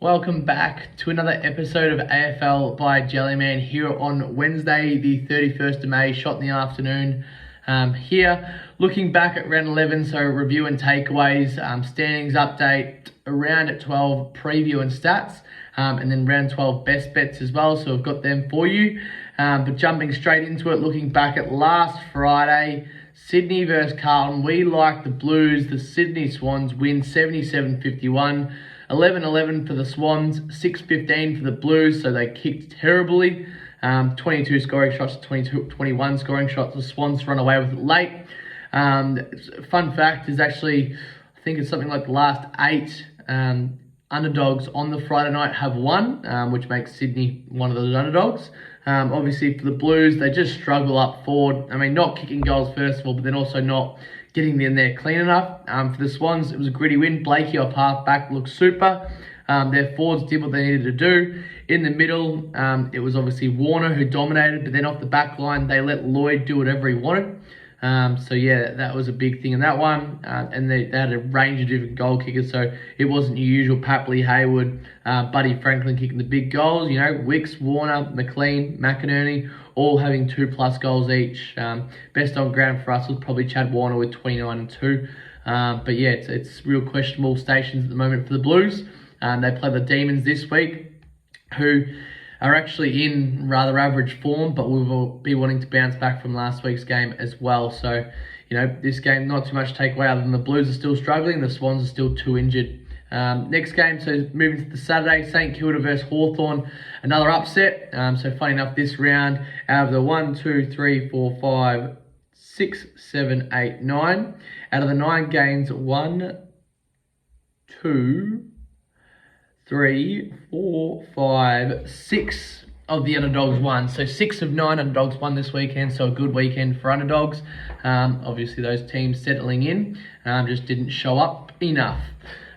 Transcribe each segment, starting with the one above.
Welcome back to another episode of AFL by Jellyman here on Wednesday, the 31st of May, shot in the afternoon. Here, looking back at round 11, so review and takeaways, standings update around at 12, preview and stats, and then round 12 best bets as well, so I've got them for you. But jumping straight into it, looking back at last Friday, Sydney versus Carlton, we like the Blues. The Sydney Swans win 77-51. 11-11 for the Swans, 6-15 for the Blues, so they kicked terribly. 22 scoring shots, 21 scoring shots. The Swans run away with it late. Fun fact is actually, I think it's something like the last 8 underdogs on the Friday night have won, which makes Sydney one of those underdogs. Obviously, for the Blues, they just struggle up forward. I mean, not kicking goals first of all, but then also not getting in there clean enough. For the Swans, it was a gritty win. Blakey off half-back looked super. Their forwards did what they needed to do. In the middle, it was obviously Warner who dominated, but then off the back line, they let Lloyd do whatever he wanted. So yeah, that was a big thing in that one. And they had a range of different goal kickers, so it wasn't your usual Papley, Hayward, Buddy Franklin kicking the big goals. You know, Wicks, Warner, McLean, McInerney, all having 2+ goals each. Best on ground for us was probably Chad Warner with 29 and 2. But yeah, it's real questionable stations at the moment for the Blues. They play the Demons this week, who are actually in rather average form, but we will be wanting to bounce back from last week's game as well. So, you know, this game, not too much to take away other than the Blues are still struggling, the Swans are still too injured. Next game, so moving to the Saturday, St Kilda versus Hawthorn, another upset. So funny enough, this round, out of the 1, 2, 3, 4, 5, 6, 7, 8, 9, out of the 9 games, 1, 2, 3, 4, 5, 6 of the underdogs won. So 6 of 9 underdogs won this weekend, so a good weekend for underdogs. Obviously, those teams settling in just didn't show up enough.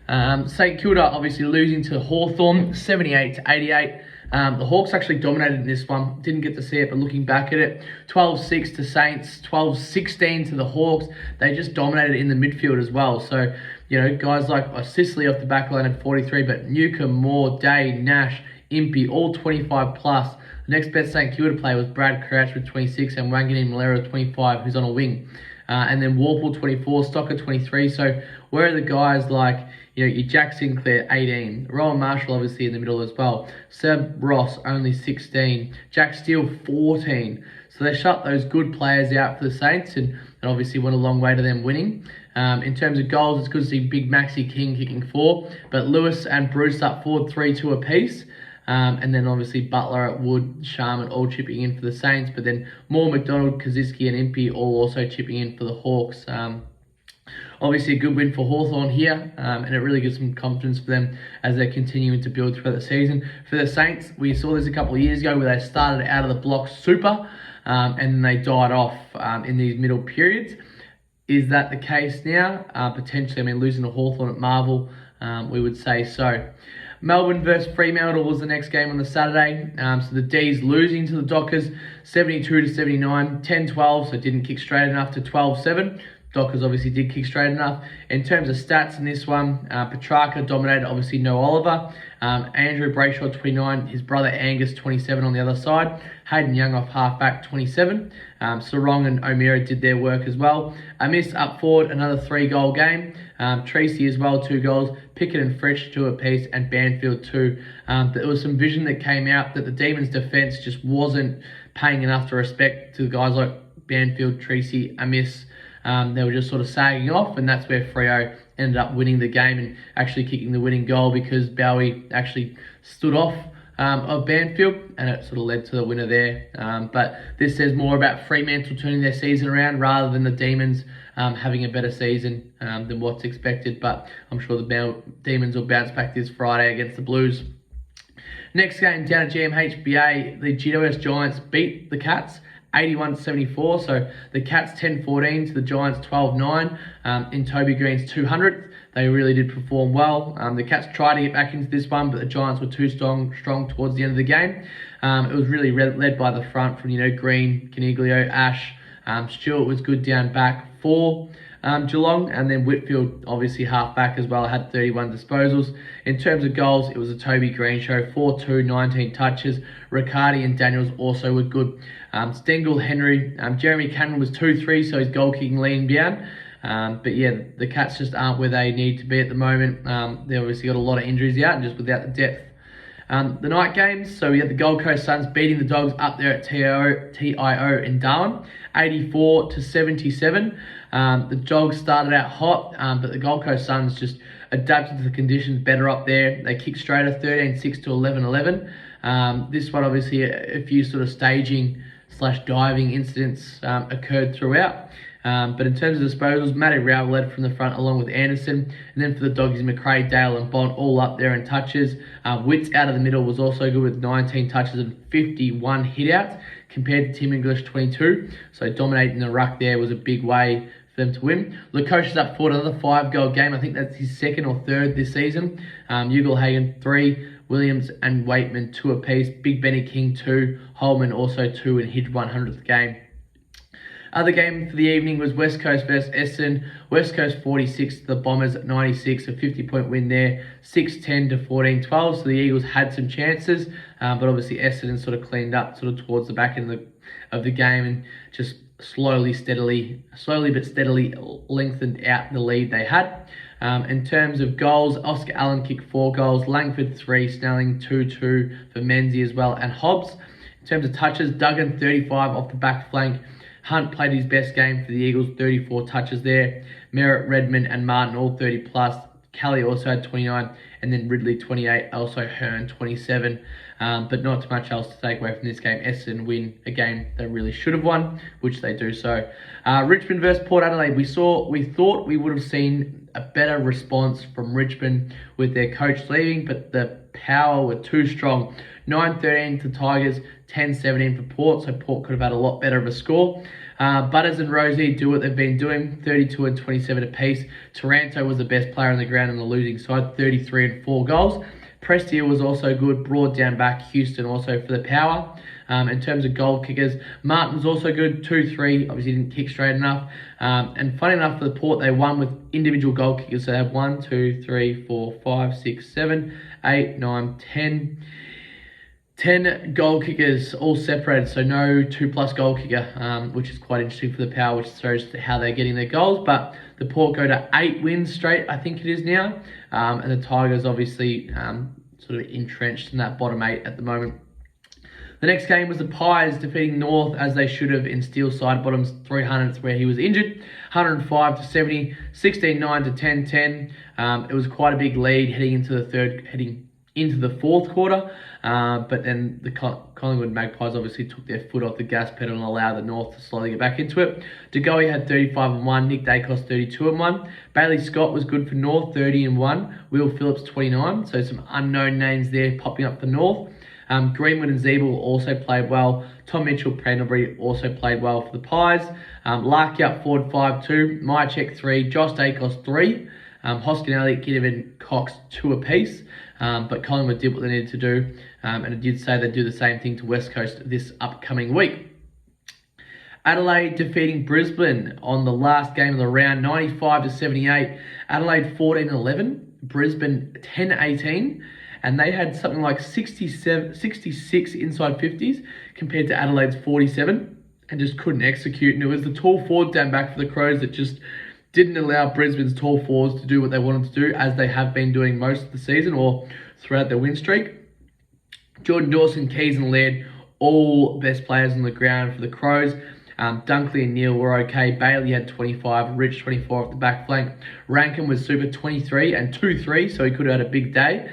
St Kilda obviously losing to Hawthorn, 78-88. The Hawks actually dominated in this one. Didn't get to see it, but looking back at it, 12-6 to Saints, 12-16 to the Hawks. They just dominated in the midfield as well. So, you know, guys like Sicily off the back line at 43, but Newcomb, Moore, Day, Nash, Impey, all 25+. The next best St Kilda player was Brad Crouch with 26 and Wangani Malera with 25, who's on a wing. And then Warple 24, Stocker 23. So where are the guys like, you know, your Jack Sinclair 18, Rowan Marshall obviously in the middle as well, Seb Ross only 16, Jack Steele 14. So they shut those good players out for the Saints and obviously went a long way to them winning. In terms of goals, it's good to see Big Maxi King kicking 4, but Lewis and Breust up forward 3-2 apiece. And then obviously Butler, Wood, Sharman all chipping in for the Saints, but then Moore, McDonald, Kaczynski and Impey all also chipping in for the Hawks. Obviously a good win for Hawthorn here, and it really gives some confidence for them as they're continuing to build throughout the season. For the Saints, we saw this a couple of years ago where they started out of the block super, and then they died off in these middle periods. Is that the case now? Potentially, I mean, losing to Hawthorn at Marvel, we would say so. Melbourne versus Fremantle was the next game on the Saturday. So the D's losing to the Dockers, 72-79, 10-12, so didn't kick straight enough to 12-7. Dockers obviously did kick straight enough. In terms of stats in this one, Petracca dominated, obviously no Oliver. Andrew Brayshaw, 29. His brother Angus, 27 on the other side. Hayden Young off halfback, 27. Sarong and O'Meara did their work as well. Amiss up forward, another 3-goal game. Tracy as well, 2 goals. Pickett and Fritsch, 2 apiece, and Banfield 2. There was some vision that came out that the Demons' defence just wasn't paying enough to respect to the guys like Banfield, Tracy, Amiss. They were just sort of sagging off, and that's where Freo ended up winning the game and actually kicking the winning goal because Bowie actually stood off of Banfield, and it sort of led to the winner there. But this says more about Fremantle turning their season around rather than the Demons having a better season than what's expected. But I'm sure the Demons will bounce back this Friday against the Blues. Next game down at GMHBA, the GWS Giants beat the Cats 81-74, so the Cats 10-14 to the Giants 12-9 in Toby Green's 200th. They really did perform well. The Cats tried to get back into this one, but the Giants were too strong towards the end of the game. It was really led by the front from, you know, Green, Caniglio, Ash. Stewart was good down back 4. Geelong, and then Whitfield, obviously half-back as well, had 31 disposals. In terms of goals, it was a Toby Green show, 4-2, 19 touches. Riccardi and Daniels also were good. Stengel, Henry, Jeremy Cameron was 2-3, so his goal-kicking leaned down. But yeah, the Cats just aren't where they need to be at the moment. They obviously got a lot of injuries out and just without the depth. The night games, so we had the Gold Coast Suns beating the Dogs up there at TIO in Darwin, 84-77. The Dogs started out hot, but the Gold Coast Suns just adapted to the conditions better up there. They kicked straight at 13-6 to 11-11. This one, obviously, a few sort of staging/diving incidents occurred throughout. But in terms of disposals, Matty Rowell led from the front along with Anderson. And then for the Doggies, McRae, Dale and Bond all up there in touches. Witts out of the middle was also good with 19 touches and 51 hit-outs compared to Tim English 22. So dominating the ruck there was a big way for them to win. Lukosius up for another 5-goal game. I think that's his second or third this season. Ugle-Hagen 3, Williams and Waitman 2 apiece. Big Benny King 2, Holman also 2 in his 100th game. Other game for the evening was West Coast versus Essendon. West Coast 46, the Bombers 96, a 50-point win there, 6-10 to 14-12. So the Eagles had some chances, but obviously Essendon sort of cleaned up sort of towards the back end of the game and just slowly but steadily lengthened out the lead they had. In terms of goals, Oscar Allen kicked 4 goals, Langford 3, Snelling 2-2 for Menzies as well, and Hobbs. In terms of touches, Duggan 35 off the back flank. Hunt played his best game for the Eagles, 34 touches there. Merritt, Redmond and Martin all 30 plus. Kelly also had 29, and then Ridley 28, also Hearn 27. But not too much else to take away from this game. Essendon win a game they really should have won, which they do so. Richmond versus Port Adelaide. We thought we would have seen a better response from Richmond with their coach leaving, but the power were too strong. 9-13 to Tigers, 10-17 for Port, so Port could have had a lot better of a score. Butters and Rosie do what they've been doing, 32 and 27 apiece. Taranto was the best player on the ground on the losing side, 33 and 4 goals. Prestia was also good, broad down back. Houston also for the power. In terms of goal kickers, Martin was also good, 2-3, obviously didn't kick straight enough. And funny enough for the Port, they won with individual goal kickers. So they have 1, 2, 3, 4, 5, 6, 7, 8, 9, 10 goal kickers all separated, so no 2+ goal kicker, which is quite interesting for the power, which shows how they're getting their goals. But the Port go to 8 wins straight, I think it is now. And the Tigers obviously sort of entrenched in that bottom 8 at the moment. The next game was the Pies defeating North as they should have in Steel Sidebottom's 300th where he was injured. 105 to 70, 16-9 to 10-10. It was quite a big lead heading into the fourth quarter, but then the Collingwood Magpies obviously took their foot off the gas pedal and allowed the North to slowly get back into it. DeGoey had 35 and 1, Nick Dacos 32 and 1. Bailey Scott was good for North, 30 and 1. Will Phillips 29, so some unknown names there popping up for North. Greenwood and Zeeble also played well. Tom Mitchell, Pendlebury also played well for the Pies. Larky up forward 5-2, Mychek 3, Josh Dacos 3. Hoskin, Elliott, Ginnivan, Cox 2 apiece. But Collingwood did what they needed to do, and it did say they'd do the same thing to West Coast this upcoming week. Adelaide defeating Brisbane on the last game of the round, 95 to 78. Adelaide 14-11, Brisbane 10-18, and they had something like 66 inside 50s compared to Adelaide's 47, and just couldn't execute. And it was the tall forward down back for the Crows that just didn't allow Brisbane's tall forwards to do what they wanted to do, as they have been doing most of the season or throughout their win streak. Jordan Dawson, Keys and Laird, all best players on the ground for the Crows. Dunkley and Neal were okay. Bailey had 25, Rich 24 off the back flank. Rankin was super, 23 and 2-3, so he could have had a big day.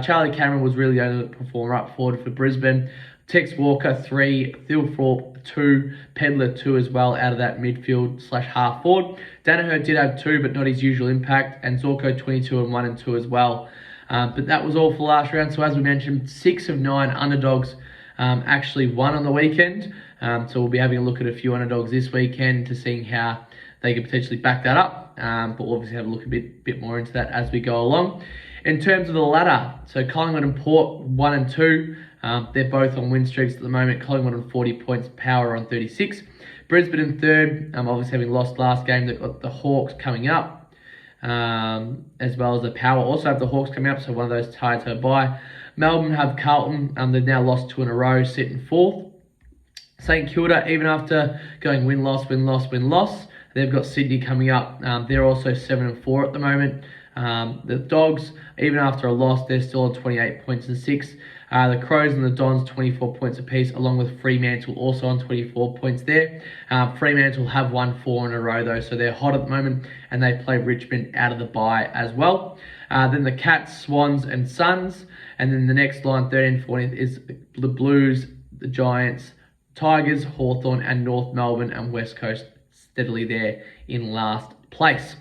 Charlie Cameron was really the only performer up forward for Brisbane. Tex Walker 3, Thilthorpe 2, Pedler 2 as well out of that midfield/half forward. Danaher did have 2, but not his usual impact, and Zorko 22 and 1 and 2 as well. But that was all for last round. So as we mentioned, 6 of 9 underdogs actually won on the weekend. So we'll be having a look at a few underdogs this weekend to see how they could potentially back that up. But we'll obviously have a look a bit more into that as we go along. In terms of the ladder, so Collingwood and Port 1 and 2. They're both on win streaks at the moment. Collingwood on 40 points, Power on 36. Brisbane in third, obviously having lost last game. They've got the Hawks coming up, as well as the Power. Also have the Hawks coming up, so one of those tied to a bye. Melbourne have Carlton. They've now lost 2 in a row, sitting fourth. St Kilda, even after going win-loss, win-loss, win-loss, they've got Sydney coming up. They're also 7-4 at the moment. The Dogs, even after a loss, they're still on 28 points and 6. The Crows and the Dons, 24 points apiece, along with Fremantle, also on 24 points there. Fremantle have won 4 in a row, though, so they're hot at the moment, and they play Richmond out of the bye as well. Then the Cats, Swans, and Suns. And then the next line, 13th, 14th, is the Blues, the Giants, Tigers, Hawthorn, and North Melbourne and West Coast steadily there in last place.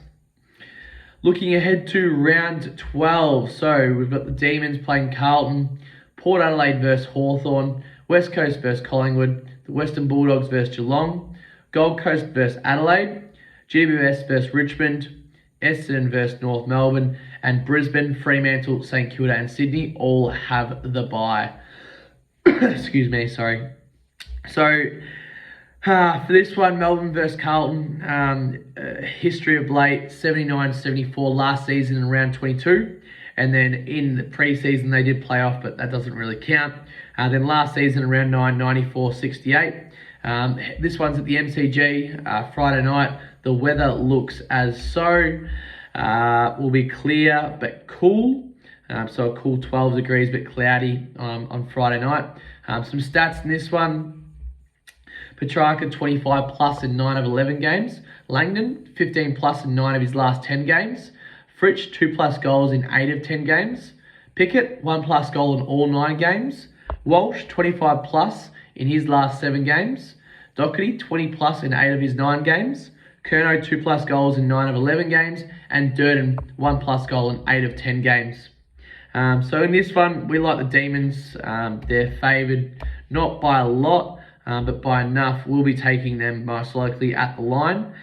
Looking ahead to round 12. So we've got the Demons playing Carlton, Port Adelaide versus Hawthorn, West Coast versus Collingwood, the Western Bulldogs versus Geelong, Gold Coast versus Adelaide, GWS versus Richmond, Essendon versus North Melbourne, and Brisbane, Fremantle, St Kilda, and Sydney all have the bye. Excuse me, sorry. So, for this one, Melbourne versus Carlton, history of late, 79-74 last season in round 22. And then in the pre-season, they did play off, but that doesn't really count. Then last season in round 9, 94-68. This one's at the MCG, Friday night. The weather looks as so. Will be clear but cool. So a cool 12 degrees but cloudy on Friday night. Some stats in this one. Petracca, 25 plus in 9 of 11 games. Langdon, 15 plus in 9 of his last 10 games. Fritsch, 2 plus goals in 8 of 10 games. Pickett, 1 plus goal in all 9 games. Walsh, 25 plus in his last 7 games. Doherty, 20 plus in 8 of his 9 games. Curnow, 2 plus goals in 9 of 11 games. And Durdin, 1 plus goal in 8 of 10 games. So in this one, we like the Demons. They're favoured not by a lot, but by enough. We'll be taking them most likely at the line,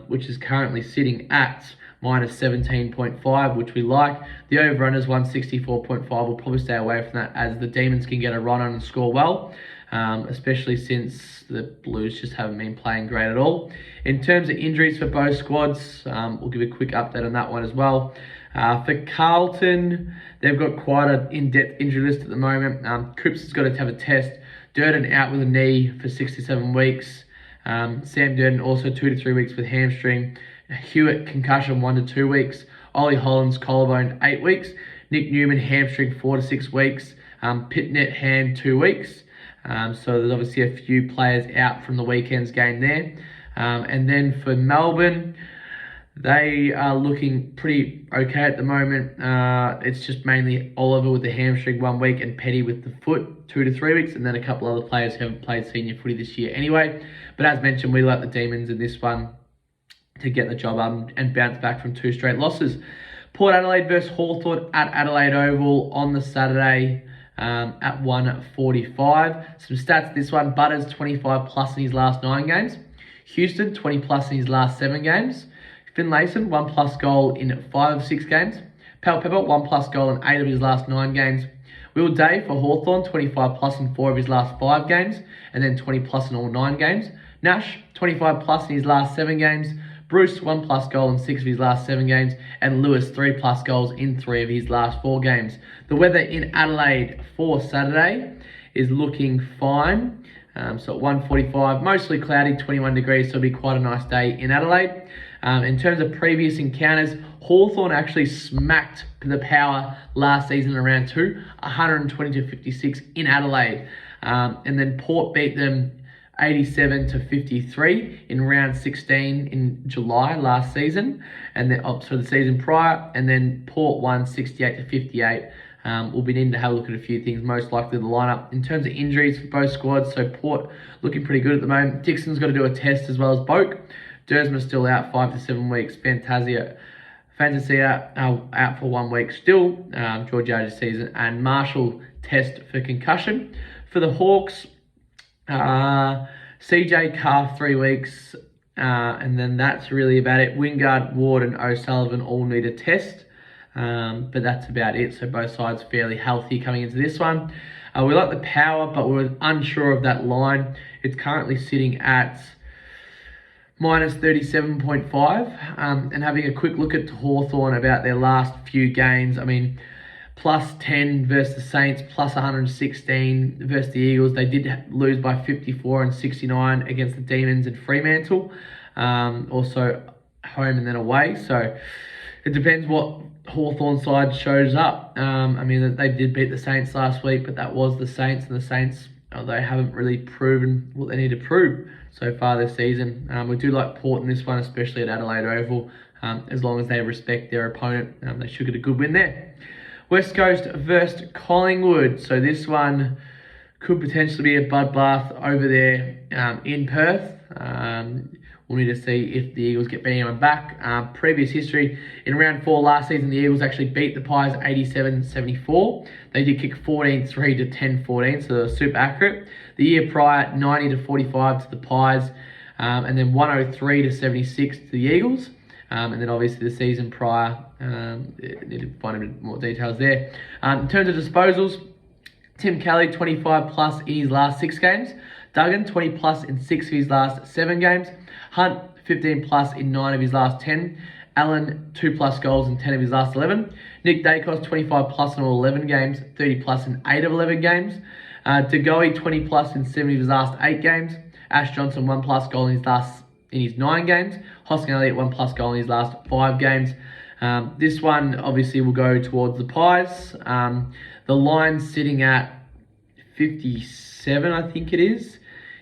which is currently sitting at minus 17.5, which we like. The over-runners 164.5. We'll probably stay away from that as the Demons can get a run on and score well, especially since the Blues just haven't been playing great at all. In terms of injuries for both squads, we'll give a quick update on that one as well. For Carlton, they've got quite an in-depth injury list at the moment. Cripps has got to have a test. Durdin out with a knee for 6 to 7 weeks. Sam Durdin also 2 to 3 weeks with hamstring. Hewitt concussion 1 to 2 weeks. Ollie Hollands collarbone 8 weeks. Nick Newman hamstring 4 to 6 weeks. Pitnet hand 2 weeks. So there's obviously a few players out from the weekend's game there. And then for Melbourne, they are looking pretty okay at the moment. It's just mainly Oliver with the hamstring 1 week and Petty with the foot 2 to 3 weeks, and then a couple other players who haven't played senior footy this year anyway. But as mentioned, we like the Demons in this one to get the job up and bounce back from 2 straight losses. Port Adelaide versus Hawthorn at Adelaide Oval on the Saturday at 1:45. Some stats this one: Butters 25 plus in his last 9 games. Houston 20 plus in his last 7 games. Finlayson 1 plus goal in 5 of 6 games. Powell-Pepper 1 plus goal in 8 of his last 9 games. Will Day for Hawthorn 25 plus in 4 of his last 5 games, and then 20 plus in all 9 games. Nash 25 plus in his last 7 games. Breust 1 plus goal in 6 of his last 7 games, and Lewis 3 plus goals in 3 of his last 4 games. The weather in Adelaide for Saturday is looking fine. So at 1:45, mostly cloudy, 21 degrees, so it'll be quite a nice day in Adelaide. In terms of previous encounters, Hawthorn actually smacked the Power last season in round 2, 120-56 in Adelaide. And then Port beat them 87-53 in round 16 in July last season, and then so the season prior, and then Port won 68-58. We'll be needing to have a look at a few things, most likely the lineup. In terms of injuries for both squads, so Port looking pretty good at the moment. Dixon's got to do a test as well as Boak. Dersman's still out 5 to 7 weeks. Fantasia out for 1 week still. Georgiades season, and Marshall test for concussion. For the Hawks, CJ calf 3 weeks, and then that's really about it. Wingard, Ward, and O'Sullivan all need a test, but that's about it. So both sides fairly healthy coming into this one. We like the Power, but we're unsure of that line. It's currently sitting at minus 37.5. And having a quick look at Hawthorn about their last few games, I mean, plus 10 versus the Saints, plus 116 versus the Eagles. They did lose by 54 and 69 against the Demons and Fremantle. Also home and then away. So it depends what Hawthorn side shows up. I mean, they did beat the Saints last week, but that was the Saints, and the Saints, they haven't really proven what they need to prove so far this season. We do like Port in this one, especially at Adelaide Oval. As long as they respect their opponent, they should get a good win there. West Coast versus Collingwood. So this one could potentially be a bloodbath over there in Perth. We'll need to see if the Eagles get anyone back. Previous history, in round 4 last season, the Eagles actually beat the Pies 87-74. They did kick 14-3 to 10-14, so they were super accurate. The year prior, 90-45 to the Pies, and then 103-76 to the Eagles. And then obviously the season prior, need to find a bit more details there. In terms of disposals, Tim Kelly, 25 plus in his last 6 games. Durdin, 20 plus in 6 of his last 7 games. Hunt, 15 plus in 9 of his last 10. Allen, 2 plus goals in 10 of his last 11. Nick Dacos, 25 plus in all 11 games. 30 plus in 8 of 11 games. DeGoey, 20 plus in 7 of his last 8 games. Ash Johnson, 1 plus goal in his 9 games. Hoskin Elliott, 1 plus goal in his last 5 games. This one obviously will go towards the Pies. The line's sitting at 57, I think it is.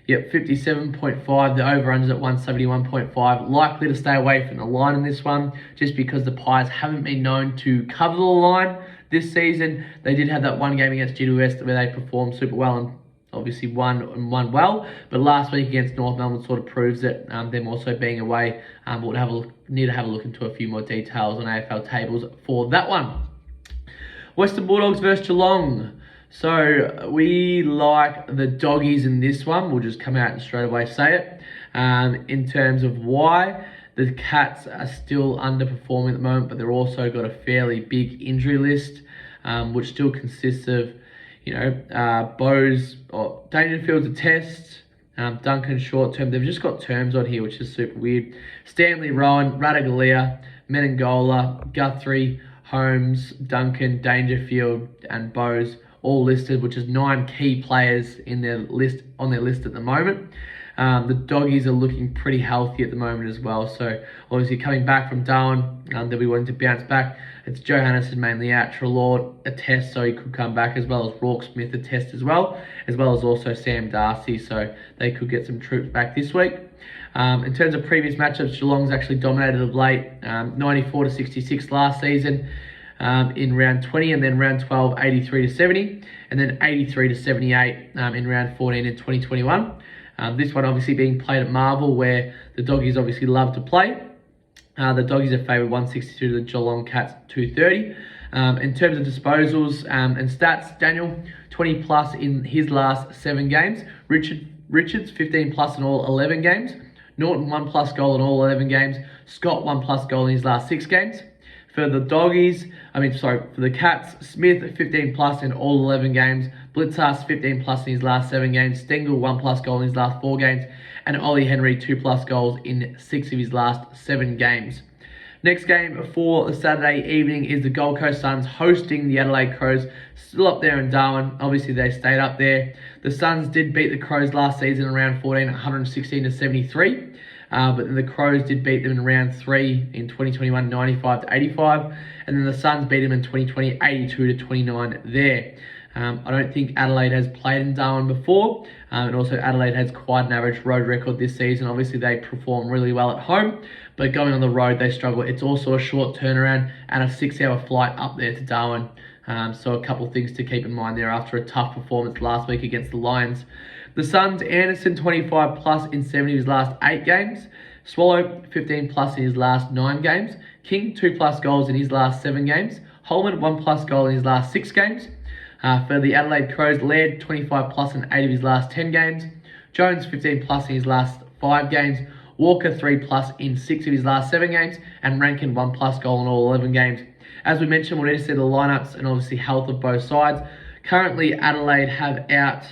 Yep, 57.5. The over-under's at 171.5. Likely to stay away from the line in this one, just because the Pies haven't been known to cover the line this season. They did have that one game against GWS where they performed super well and obviously won well. But last week against North Melbourne sort of proves it. Them also being away. We'll need to have a look into a few more details on AFL tables for that one. Western Bulldogs versus Geelong. So we like the doggies in this one. We'll just come out and straight away say it. In terms of why, the Cats are still underperforming at the moment, but they've also got a fairly big injury list, which still consists of, Bowes or Dangerfield's a test, Duncan short term. They've just got terms on here, which is super weird. Stanley, Rowan, Radaglia, Menengola, Guthrie, Holmes, Duncan, Dangerfield, and Bowes all listed, which is 9 key players on their list at the moment. The doggies are looking pretty healthy at the moment as well. So obviously coming back from Darwin, they'll be wanting to bounce back. It's Johannes mainly out, Trelaw a test, so he could come back, as well as Rourke Smith a test as well as also Sam Darcy. So they could get some troops back this week. In terms of previous matchups, Geelong's actually dominated of late, 94-66 last season. In round 20, and then round 12, 83-70, and then 83-78 in round 14 in 2021. This one obviously being played at Marvel, where the doggies obviously love to play. The doggies are favoured 162 to the Geelong Cats 230. In terms of disposals and stats, Daniel, 20 plus in his last 7 games. Richards, 15 plus in all 11 games. Norton, 1 plus goal in all 11 games. Scott, 1 plus goal in his last 6 games. For the Cats, Smith, 15 plus in all 11 games. Blitzas, 15 plus in his last 7 games. Stengel, 1 plus goal in his last 4 games. And Ollie Henry, 2 plus goals in 6 of his last 7 games. Next game for the Saturday evening is the Gold Coast Suns hosting the Adelaide Crows. Still up there in Darwin. Obviously, they stayed up there. The Suns did beat the Crows last season in round 14, 116-73. But then the Crows did beat them in round 3 in 2021, 95-85. And then the Suns beat them in 2020, 82-29 there. I don't think Adelaide has played in Darwin before. And also Adelaide has quite an average road record this season. Obviously, they perform really well at home. But going on the road, they struggle. It's also a short turnaround and a 6-hour flight up there to Darwin. So a couple of things to keep in mind there after a tough performance last week against the Lions. The Suns, Anderson, 25 plus in 7 of his last 8 games. Swallow, 15 plus in his last 9 games. King, 2 plus goals in his last 7 games. Holman, 1 plus goal in his last 6 games. For the Adelaide Crows, Laird, 25 plus in 8 of his last 10 games. Jones, 15 plus in his last 5 games. Walker, 3 plus in 6 of his last 7 games. And Rankin, 1 plus goal in all 11 games. As we mentioned, we'll need to see the lineups and obviously health of both sides. Currently, Adelaide have out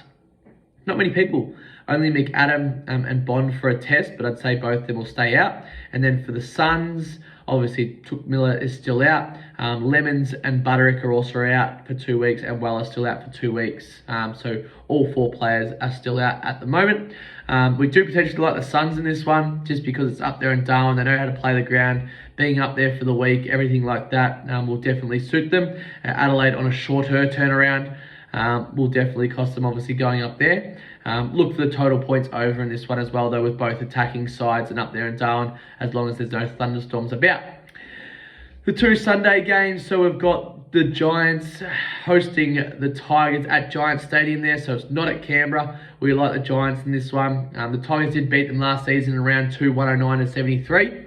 not many people. Only McAdam and Bond for a test, but I'd say both of them will stay out. And then for the Suns, obviously Took Miller is still out. Lemons and Butterick are also out for 2 weeks, and Weller still out for 2 weeks. So all 4 players are still out at the moment. We do potentially like the Suns in this one, just because it's up there in Darwin. They know how to play the ground. Being up there for the week, everything like that will definitely suit them. Adelaide on a shorter turnaround will definitely cost them, obviously, going up there. Look for the total points over in this one as well, though, with both attacking sides and up there in Darwin, as long as there's no thunderstorms about. The 2 Sunday games, so we've got the Giants hosting the Tigers at Giants Stadium there, so it's not at Canberra. We like the Giants in this one. The Tigers did beat them last season in round 2, 109-73.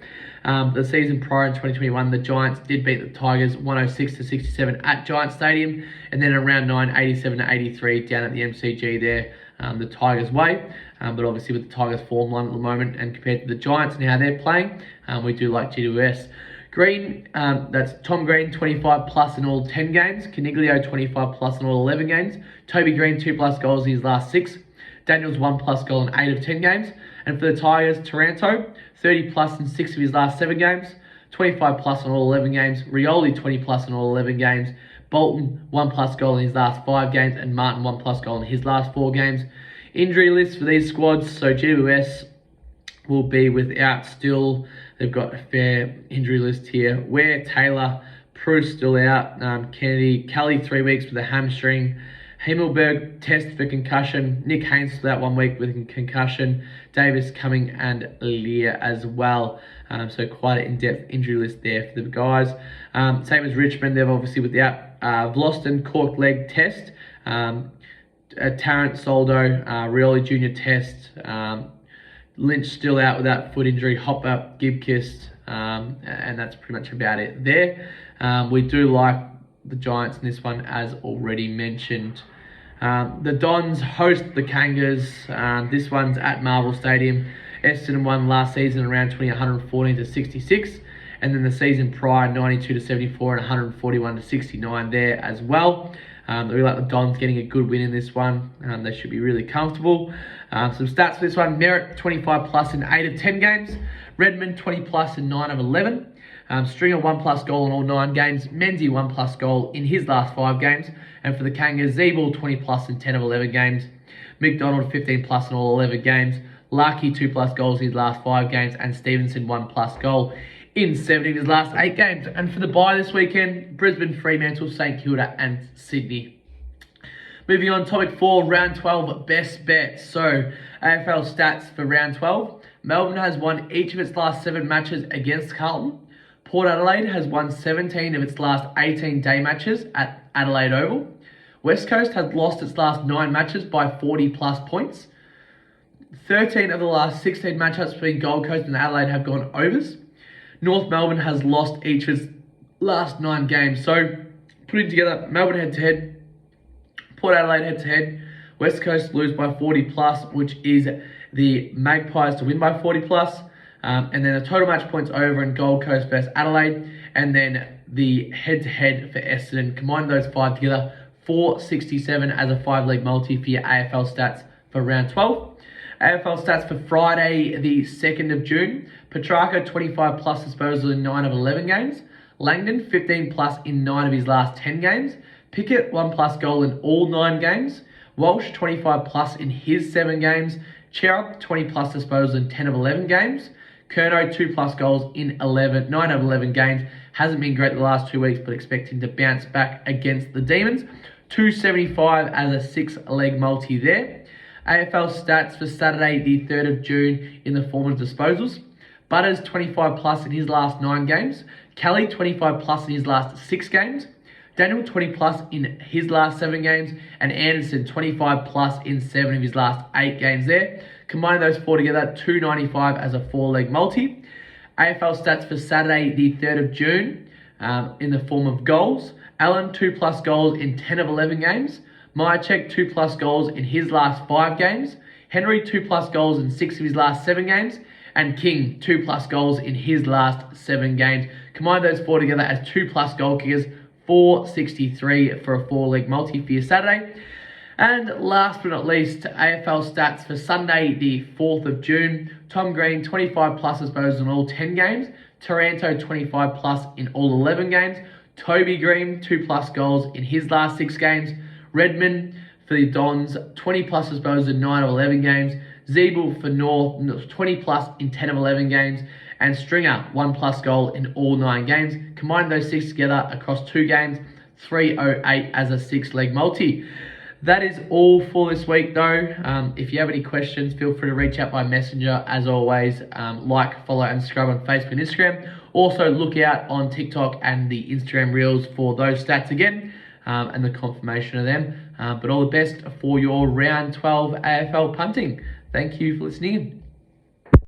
The season prior in 2021, the Giants did beat the Tigers 106-67 at Giants Stadium, and then in round 9, 87-83 down at the MCG there, the Tigers' way. But obviously with the Tigers' form line at the moment and compared to the Giants and how they're playing, we do like GWS. Green, that's Tom Green, 25 plus in all 10 games. Caniglio, 25 plus in all 11 games. Toby Green, 2 plus goals in his last 6. Daniels, 1 plus goal in 8 of 10 games. And for the Tigers, Taranto, 30 plus in 6 of his last 7 games. 25 plus in all 11 games. Rioli, 20 plus in all 11 games. Bolton, 1 plus goal in his last 5 games. And Martin, 1 plus goal in his last 4 games. Injury list for these squads, so GWS will be without still. They've got a fair injury list here. Ware, Taylor, Proust still out. Kennedy, Kelly 3 weeks with a hamstring. Himmelberg test for concussion. Nick Haynes still out 1 week with a concussion. Davis coming and Lear as well. So quite an in-depth injury list there for the guys. Same as Richmond, they've obviously without Vlosten, cork leg test. Tarrant, Soldo, Rioli Jr. test. Lynch still out with that foot injury. Hopper, Gibkist, and that's pretty much about it there. We do like the Giants in this one, as already mentioned. The Dons host the Kangas. This one's at Marvel Stadium. Essendon won last season around 114-66, and then the season prior 92-74 and 141-69 there as well. We like the Dons getting a good win in this one. They should be really comfortable. Some stats for this one: Merritt 25 plus in 8 of 10 games. Redmond 20 plus in 9 of 11. Stringer 1 plus goal in all 9 games. Menzies 1 plus goal in his last 5 games. And for the Kangas, Zeeble 20 plus in 10 of 11 games. McDonald 15 plus in all 11 games. Larkey 2 plus goals in his last 5 games. And Stevenson 1 plus goal in 7 of his last 8 games. And for the bye this weekend, Brisbane, Fremantle, St Kilda and Sydney. Moving on, topic 4, round 12 best bets. So AFL stats for round 12. Melbourne has won each of its last 7 matches against Carlton. Port Adelaide has won 17 of its last 18 day matches at Adelaide Oval. West Coast has lost its last 9 matches by 40 plus points. 13 of the last 16 matchups between Gold Coast and Adelaide have gone overs. North Melbourne has lost each of its last 9 games. So putting together, Melbourne head-to-head, Port Adelaide head-to-head, West Coast lose by 40 plus, which is the Magpies to win by 40 plus. And then the total match points over in Gold Coast versus Adelaide. And then the head-to-head for Essendon. Combine those 5 together, 467 as a 5-leg multi for your AFL stats for round 12. AFL stats for Friday, the 2nd of June. Petracca, 25 plus disposal in 9 of 11 games. Langdon, 15 plus in 9 of his last 10 games. Pickett, 1 plus goal in all 9 games. Walsh, 25 plus in his 7 games. Cherub, 20 plus disposal in 10 of 11 games. Curnow, 2 plus goals in 9 of 11 games. Hasn't been great the last 2 weeks, but expecting to bounce back against the Demons. 275 as a 6-leg multi there. AFL stats for Saturday, the 3rd of June in the form of disposals. Butters, 25 plus in his last 9 games. Kelly, 25 plus in his last 6 games. Daniel, 20 plus in his last 7 games. And Anderson, 25 plus in 7 of his last 8 games there. Combining those 4 together, 295 as a 4-leg multi. AFL stats for Saturday, the 3rd of June in the form of goals. Allen, 2 plus goals in 10 of 11 games. Myercheck, 2 plus goals in his last 5 games. Henry, 2 plus goals in 6 of his last 7 games. And King, 2 plus goals in his last 7 games. Combine those 4 together as 2 plus goal kickers, 463 for a 4-leg multi for your Saturday. And last but not least, AFL stats for Sunday, the 4th of June. Tom Green, 25 plus disposals in all 10 games. Taranto, 25 plus in all 11 games. Toby Green, 2 plus goals in his last 6 games. Redmond for the Dons, 20 plus disposals in 9 of 11 games. Zeeble for North, 20 plus in 10 of 11 games. And Stringer, 1 plus goal in all 9 games. Combine those 6 together across 2 games, 308 as a 6-leg multi. That is all for this week though. If you have any questions, feel free to reach out by messenger. As always, like, follow and subscribe on Facebook and Instagram. Also look out on TikTok and the Instagram Reels for those stats again and the confirmation of them. But all the best for your round 12 AFL punting. Thank you for listening in.